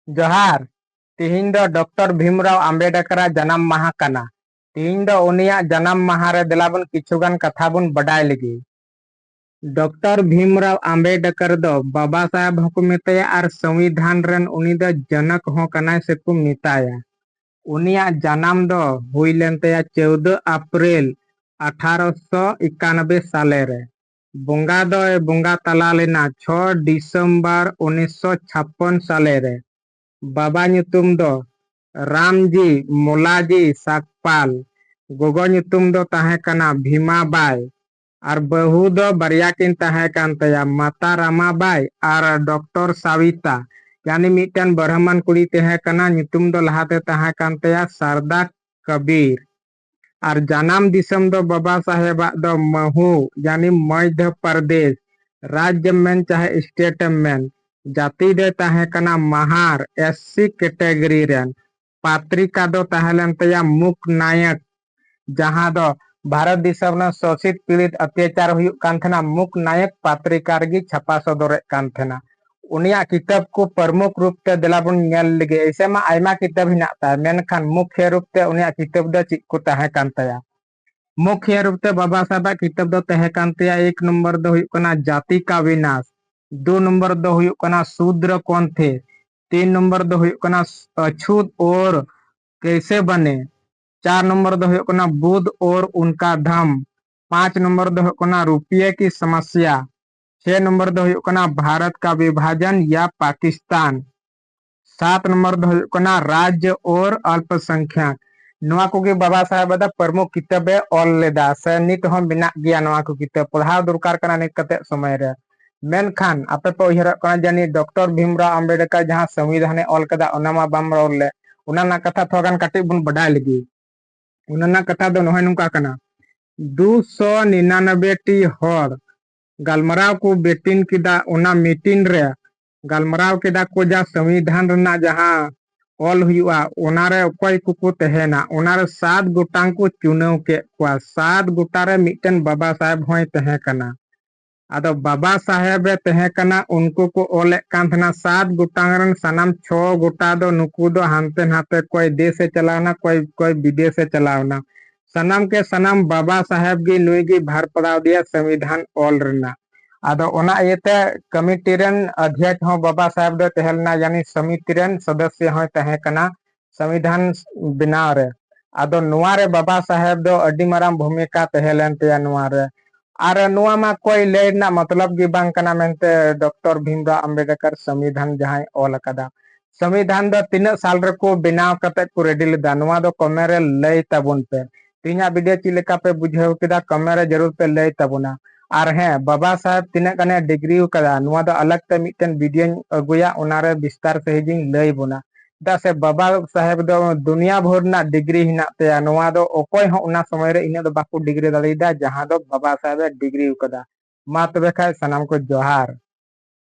जोहार। तिहिन दो डॉक्टर भीमराव आम्बेडकर जन्म माह कना। तिहिन दो उनिया जन्म माह रे देलाबन किछुगान कथा बन बडाय लगी। डॉक्टर भीमराव आम्बेडकर दो बाबा साहेब हको मेताया और संविधान रन उनी दो जनक हो कनाय से को मेताया। उनिया जन्म दो हुई लेनतया 14 अप्रैल 1891 साले रे। बोंगा दो बोंगा तला लेना 6 दिसंबर 1956 साले रे। बाबा ᱧᱩᱛᱩᱢ दो रामजी मोलाजी साकपाल। गोगो ᱧᱩᱛᱩᱢ दो ताहे कना भीमा बाई और बहू दो बरिया किन ताहे कान तया माता रामाबाई और डॉक्टर साविता यानी मिटन ब्राह्मण कुड़ी ताहे कना ᱧᱩᱛᱩᱢ दो लहाते ताहे कान तया शारदा कबीर। और जन्म दिसम दो बाबा साहेब दो महू यानी मध्य प्रदेश राज्य में चाहे स्टेट में। जाति दे ताहे कना महार एससी कैटेगरी रेन। पात्रिका दो ताहेलन तया मुक नायक जहां दो भारत दिसम न शोषित पीड़ित अत्याचार हुयुक कान थेना मुक नायक पात्रिका रगी छपा सदोरे कान थेना। उनिया किताब को प्रमुख रूप ते देलाबन नेल लगे ऐसे मा आयमा किताब हिनाता मेनखान मुख्य रूप ते उनिया किताब दो चिक को ताहे कान तया। मुख्य रूप से बाबा साहब किताब दो तहे कान तया 1 नंबर दो हुयुक कना जाति का विनाश। 2 नंबर दो हुयुक कना शूद्र कौन थे। 3 नंबर दो हुयुक कना अछूत और कैसे बने। 4 नंबर दो हुयुक कना बुद्ध और उनका धम। 5 नंबर दो हुयुक कना रुपये की समस्या। 6 नंबर दो हुयुक कना भारत का विभाजन या पाकिस्तान। 7 नंबर दो हुयुक कना राज्य और अल्पसंख्यक। नवा को बाबा साहेब दा प्रमुख किताब ऑल लेदा से नित हम बिना गया नवा को किताब पढ़ाव दरकार कना नित कते समय रे। मेनखान आपे पे उहर कना जानी डॉक्टर भीमराव आम्बेडकर जहां संविधान ऑल कदा ओनामा बाम रोल ले उना ना कथा थोगान काटी बुन बडाय लगी। उना ना कथा दो नहय नुका कना 299 टी हर गलमराव को बेटिन किदा उना मीटिंग रे गलमराव किदा को जा संविधान रना जहां ऑल हुआ उनारे अकोय कुकु तहेना उनारे 7 गोटांग को चुनाव के कुआ 7 गोटारे मिटन बाबा साहेब होय तहे कना। आदो बाबा साहेब तहे कना उनको को ओले कान थना 7 गोटांग रन सनाम 6 गोटा दो नुकु दो हानते नाते कोई देश से चलावना कोई विदेश से चलावना सनाम के सनाम बाबा साहेब गी नुई गी भार पड़ाव दिया संविधान ऑल रना। आदो ओना इते कमिटी रन अध्यक्ष हो बाबा साहेब दो तहेलना यानी समिति रन सदस्य हो तहे कना संविधान बनाव रे। आदो नुआ रे बाबा साहेब दो अड्डी माराम भूमिका तहेलन तया नुआ रे। और नुआ मा कोई लेना मतलब गी बांग कना मेनते डॉक्टर भीमराव आम्बेडकर संविधान जहां ऑल कदा। संविधान दो 3 साल रे को बनाव कते को रेडी लेदा नुआ दो कमे रे लय तबुन पे तीना वीडियो ची लेका पे बुझाव केदा कमे रे जरूर पे लय तबुना। और हैं बाबा साहेब तीना कने डिग्री कदा नुआ दो अलग ते मिटन वीडियो अगुया उनारे विस्तार से हिजिंग लय बुना दा से बाबा साहेब दो दुनिया भर ना डिग्री हिना ते नुआ दो ओकोय हो उना समय रे इने दो बाकू डिग्री दलेदा जहां दो बाबा साहेब डिग्री कदा। मा तबे खाय सनाम को जोहार।